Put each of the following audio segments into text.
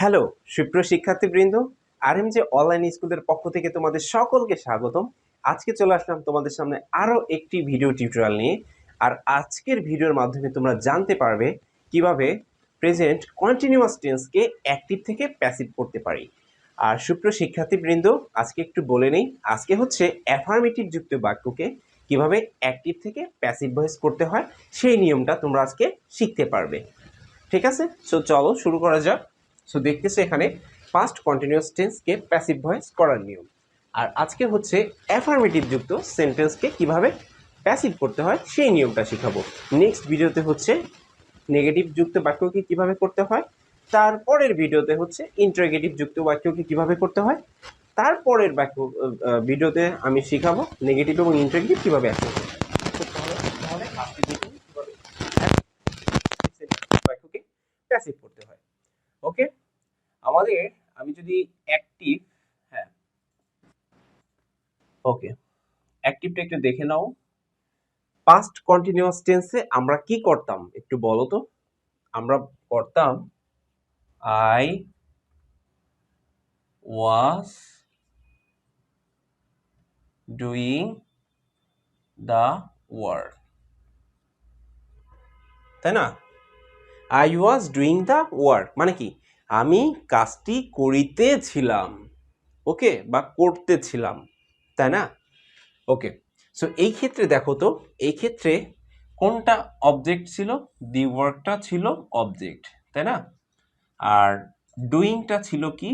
Hello সুপ্রিয় শিক্ষার্থীবৃন্দ, আরএমজে online স্কুলের পক্ষ থেকে তোমাদের সকলকে স্বাগতম। আজকে চলে আসলাম তোমাদের সামনে আরো একটি ভিডিও টিউটোরিয়াল নিয়ে। আর আজকের ভিডিওর মাধ্যমে তোমরা জানতে পারবে কিভাবে প্রেজেন্ট কন্টিনিউয়াস টেন্সকে অ্যাক্টিভ থেকে প্যাসিভ করতে পারি। আর সুপ্রিয় শিক্ষার্থীবৃন্দ, আজকে একটু বলে নেই, আজকে হচ্ছে অ্যাফার্মেটিভ যুক্ত বাক্যকে কিভাবে অ্যাক্টিভ থেকে প্যাসিভ ভয়েস করতে হয় সেই নিয়মটা তোমরা আজকে শিখতে পারবে। ঠিক আছে, সো চলো শুরু করা যাক। সো দেখতেছে এখানে পাস্ট কন্টিনিউয়াস টেন্সকে প্যাসিভ ভয়েস করার নিয়ম। আর আজকে হচ্ছে অ্যাফার্মেটিভ যুক্ত সেন্টেন্সকে কিভাবে প্যাসিভ করতে হয় সেই নিয়মটা শেখাবো। নেক্সট ভিডিওতে হচ্ছে নেগেটিভ যুক্ত বাক্যকে কিভাবে করতে হয়, তারপরের ভিডিওতে হচ্ছে ইন্টারোগেটিভ যুক্ত বাক্যকে কিভাবে করতে হয়, তারপরের ভিডিওতে আমি শিখাবো নেগেটিভ এবং ইন্টারোগেটিভ কিভাবে অ্যাক্টিভ করতে হয়। তো তাহলে আজকে দেখুন কিভাবে বাক্যকে প্যাসিভ করতে হয়। ওকে, আমাদের আমি যদি অ্যাক্টিভ, হ্যাঁ ওকে, অ্যাক্টিভটা একটু দেখে নাও। পাস্ট কন্টিনিউয়াস টেন্সে আমরা কি করতাম একটু বলো তো। আমরা করতাম I was doing the work, তাই না? I was doing the work মানে কি, আমি কাজটি করিতেছিলাম, ওকে, বা করতেছিলাম, তাই না? ওকে, সো এই ক্ষেত্রে দেখো তো, এই ক্ষেত্রে কোনটা অবজেক্ট ছিল? দি ওয়ার্কটা ছিল অবজেক্ট, তাই না? আর ডুইংটা ছিল কি?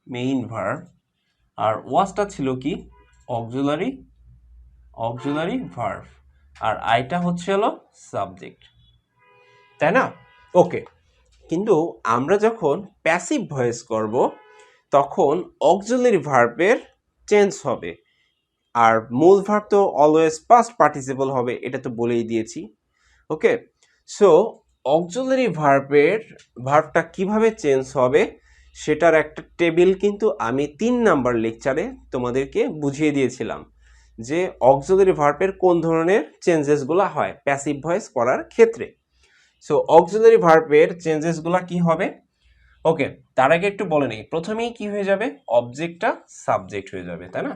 Main verb. আর ওয়াজটা ছিল কি? Auxiliary verb. আর আইটা হচ্ছে হলো সাবজেক্ট, তাই না? ওকে, কিন্তু আমরা যখন প্যাসিভ ভয়েস করব তখন অক্সিলারি ভার্বের চেঞ্জ হবে। আর মূল ভার্ব তো অলওয়েজ পাস্ট পার্টিসিপল হবে, এটা তো বলেই দিয়েছি। ওকে, সো অক্সিলারি ভার্বটা কিভাবে চেঞ্জ হবে সেটার একটা টেবিল কিন্তু আমি 3 নাম্বার লেকচারে তোমাদেরকে বুঝিয়ে দিয়েছিলাম, যে অক্সিলারি ভার্বের কোন ধরনের চেঞ্জেসগুলো হয় প্যাসিভ ভয়েস করার ক্ষেত্রে। সো অক্সিলারি ভার্বের চেঞ্জেসগুলো কি হবে? ওকে, তার আগে একটু বলে নেই, প্রথমেই কি হয়ে যাবে? অবজেক্টটা সাবজেক্ট হয়ে যাবে, তাই না?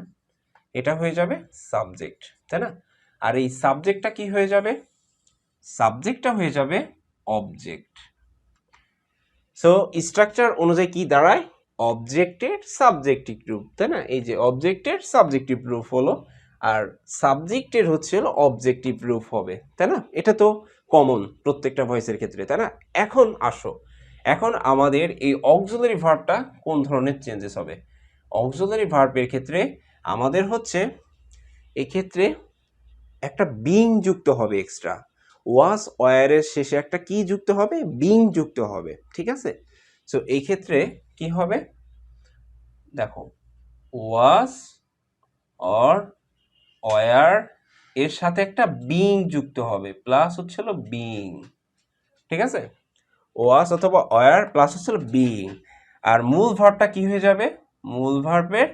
এটা হয়ে যাবে সাবজেক্ট, তাই না? আর এই সাবজেক্টটা কি হয়ে যাবে? সাবজেক্টটা হয়ে যাবে অবজেক্ট। সো স্ট্রাকচার অনুযায়ী কি দাঁড়ায়? অবজেক্টের সাবজেক্টিভ রূপ, তাই না? এই যে অবজেক্টের সাবজেক্টিভ রূপ হলো, আর সাবজেক্টের হচ্ছে হলো অবজেক্টিভ রূপ হবে, তাই না? এটা তো কমন প্রত্যেকটা ভয়েসের ক্ষেত্রে, তাই না? এখন আসো, এখন আমাদের এই অক্সিলারি ভার্বটা কোন ধরনের চেঞ্জেস হবে? অক্সিলারি ভার্বের ক্ষেত্রে আমাদের হচ্ছে এক্ষেত্রে একটা বিং যুক্ত হবে এক্সট্রা। ওয়াজ ওয়ারের শেষে একটা কি যুক্ত হবে? বিং যুক্ত হবে, ঠিক আছে? সো এই ক্ষেত্রে কি হবে দেখো, ওয়াজ অর ওয়ার এর সাথে একটা বিং যুক্ত হবে, প্লাস হচ্ছে হলো বিং, ঠিক আছে? ওয়াজ অথবা ওয়ার প্লাস হচ্ছে হলো বিং। আর মূল ভার্বটা কি হয়ে যাবে? মূল ভার্বের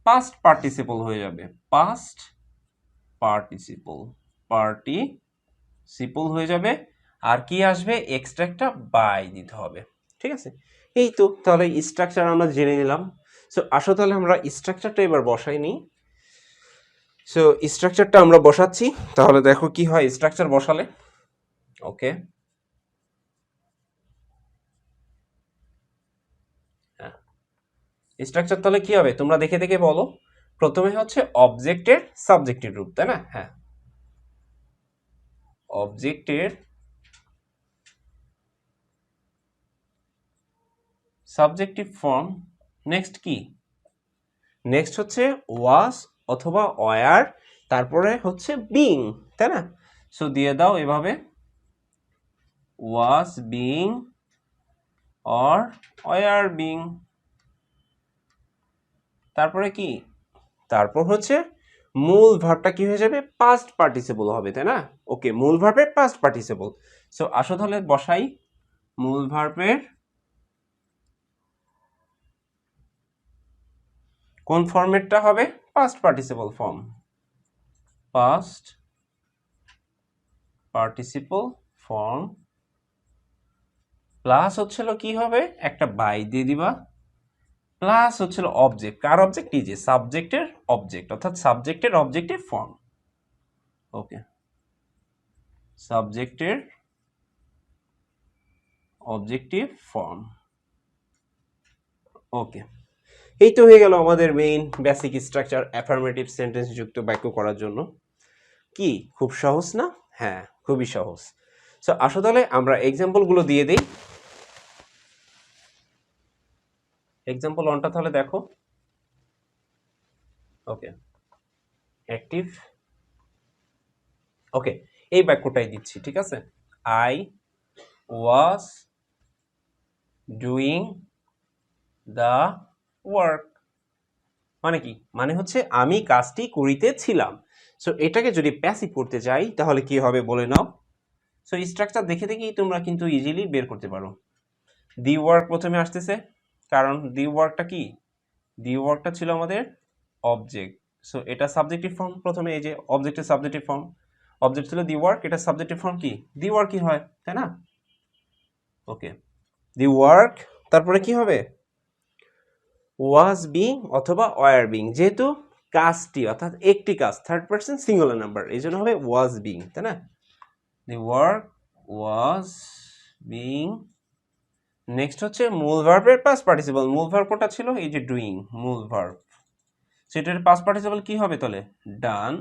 পাস্ট পার্টিসিপল হয়ে যাবে, পাস্ট পার্টিসিপল হয়ে যাবে। আর কি আসবে? এক্সট্রা একটা বাই দিতে হবে, ঠিক আছে? এই তো, তাহলে স্ট্রাকচার আমরা জেনে নিলাম। সো আসো তাহলে আমরা স্ট্রাকচারটা এবার বসাই নিই। সো স্ট্রাকচারটা আমরা বসাচ্ছি, তাহলে দেখো কি হয় স্ট্রাকচার বসালে। ওকে, হ্যাঁ, স্ট্রাকচার তাহলে কি হবে তোমরা দেখে দেখে বলো। প্রথমে হচ্ছে অবজেক্টের সাবজেক্টিভ রূপ, তাই না? হ্যাঁ, অবজেক্টের সাবজেক্টিভ ফর্ম। নেক্সট কি? নেক্সট হচ্ছে ওয়াজ অথবা ওয়ার, তারপরে হচ্ছে বিং, তাই না? সো দিয়ে দাও এভাবে, was being or were being. তারপরে কি? তারপর হচ্ছে মূল ভার্বটা কি হয়ে যাবে? পাস্ট পার্টিসিপল হবে, তাই না? ওকে, মূল ভার্বের পাস্ট পার্টিসিপল। সো আসো তাহলে বসাই। মূল ভার্বের কোন ফরম্যাটটা হবে? Past participle form, past participle form plus হচ্ছিল কি হবে, একটা বাই দিয়ে দিবা, প্লাস হচ্ছিল অবজেক্ট। কার অবজেক্ট? এই যে সাবজেক্টের অবজেক্ট, অর্থাৎ সাবজেক্টের অবজেক্টিভ ফর্ম। ওকে, সাবজেক্টের অবজেক্টিভ ফর্ম। ওকে, এই তো হয়ে গেল আমাদের main basic structure affirmative sentence যুক্ত বাক্য করার জন্য। কি খুব সহজ না? হ্যাঁ, খুবই সহজ। সো আসো তাহলে আমরা এক্সাম্পলগুলো দিয়ে দিই। এক্সাম্পল 1টা তাহলে দেখো। ওকে, অ্যাক্টিভ। ওকে, এই বাক্যটাই দিচ্ছি, ঠিক আছে। I was doing the work. মানে কি? মানে হচ্ছে আমি কাজটি করিতেছিলাম। সো এটাকে যদি প্যাসিভ করতে চাই তাহলে কি হবে বলে নাও। সো স্ট্রাকচার দেখে দেখেই তোমরা কিন্তু ইজিলি বের করতে পারো। দি ওয়ার্ক প্রথমে আসতেছে, কারণ দি ওয়ার্কটা কি? দি ওয়ার্কটা ছিল আমাদের অবজেক্ট। সো এটা সাবজেক্টিভ ফর্ম। প্রথমে এই যে অবজেক্টের সাবজেক্টিভ ফর্ম, অবজেক্ট ছিল দি ওয়ার্ক, এটা সাবজেক্টিভ ফর্ম কি? দি ওয়ার্ক কি হয়, তাই না? ওকে, দি ওয়ার্ক, তারপরে কি হবে? ওয়াজ বিং অথবা ওয়ার বিং, যেহেতু কাজটি অর্থাৎ একটি কাজ, থার্ড পারসন সিঙ্গুলার নাম্বার, এই জন্য হবে ওয়াজ বিং, তাই না? দি ওয়ার্ক ওয়াজ বিং। নেক্সট হচ্ছে মূল ভার্বের পাস্ট পার্টিসিপল। মূল ভার্ব কোনটা ছিল? এই যে ডুইং, মূল ভার্ব। সেটার পাস্ট পার্টিসিপল কি হবে তাহলে? ডান।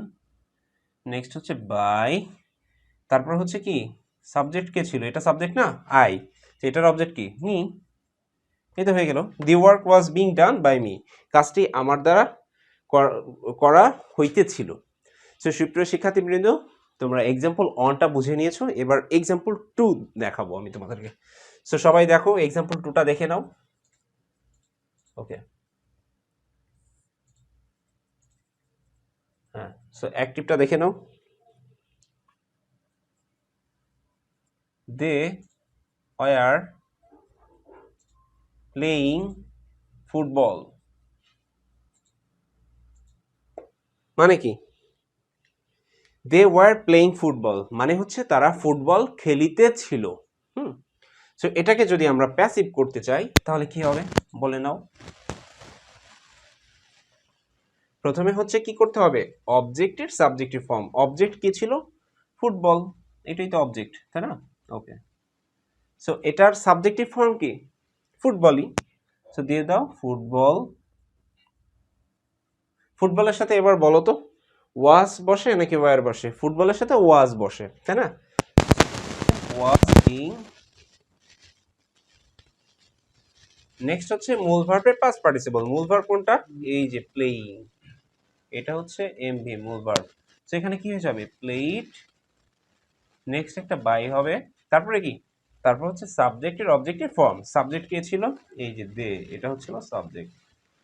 নেক্সট হচ্ছে বাই, তারপর হচ্ছে কি? সাবজেক্ট কে ছিল? এটা সাবজেক্ট না, আই। এটার অবজেক্ট কি? মি। এই তো হয়ে গেল। The work was being done by me, কাজটি আমার দ্বারা করা হইতেছিল। সো সুপ্রিয় শিক্ষার্থীবৃন্দ, তোমরা এক্সাম্পল 1টা বুঝে নিয়েছো, এবার এক্সাম্পল 2 দেখাবো আমি তোমাদেরকে। সো সবাই দেখো, এক্সাম্পল 2টা দেখে নাও। ওকে, হ্যাঁ, সো অ্যাক্টিভটা দেখে নাও। They were playing football. মানে কি? দে ওয়ার প্লেয়িং ফুটবল মানে হচ্ছে তারা ফুটবল খেলিতেছিল। সো এটাকে যদি আমরা প্যাসিভ করতে চাই তাহলে কি হবে বলে নাও। প্রথমে হচ্ছে কি করতে হবে? অবজেক্টের সাবজেক্টিভ ফর্ম। অবজেক্ট কি ছিল? ফুটবল, এটাই তো অবজেক্ট, তাই না? ওকে, সো এটার সাবজেক্টিভ ফর্ম কি? ফুটবলই। সো দিয়ে দাও ফুটবল। ফুটবলের সাথে এবার বলো তো, ওয়াজ বসে নাকি ওয়ার বসে? ফুটবলের সাথে ওয়াজ বসে, তাই না? Was being. নেক্সট হচ্ছে মূল ভার্বের পাস্ট পার্টিসিপল। মূল ভার্ব কোনটা? এই যে প্লেইং, এটা হচ্ছে এমভি মূল ভার্ব। সো এখানে কি হয়ে যাবে? প্লেইড। নেক্সট একটা বাই হবে, তারপরে কি? তারপর হচ্ছে সাবজেক্টের অবজেক্টিভ ফর্ম। সাবজেক্ট কে ছিল? এই যে দে, এটা হচ্ছিল সাবজেক্ট।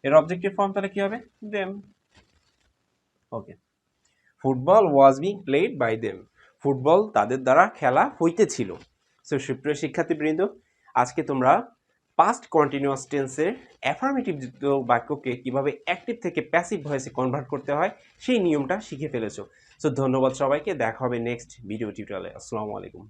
এর অবজেক্টিভ ফর্ম তাহলে কি হবে? Them. Okay, football was being played by them. Football তাদের দ্বারা খেলা হইতেছিল। সো সুপ্রিয় শিক্ষার্থীবৃন্দ, আজকে তোমরা পাস্ট কন্টিনিউয়াস টেন্সের অ্যাফার্মেটিভ যুক্ত বাক্যকে কিভাবে অ্যাক্টিভ থেকে প্যাসিভ ভয়েসে কনভার্ট করতে হয় সেই নিয়মটা শিখে ফেলেছো। সো ধন্যবাদ সবাইকে, দেখা হবে নেক্সট ভিডিও টিউটোরিয়ালে। আসসালামু আলাইকুম।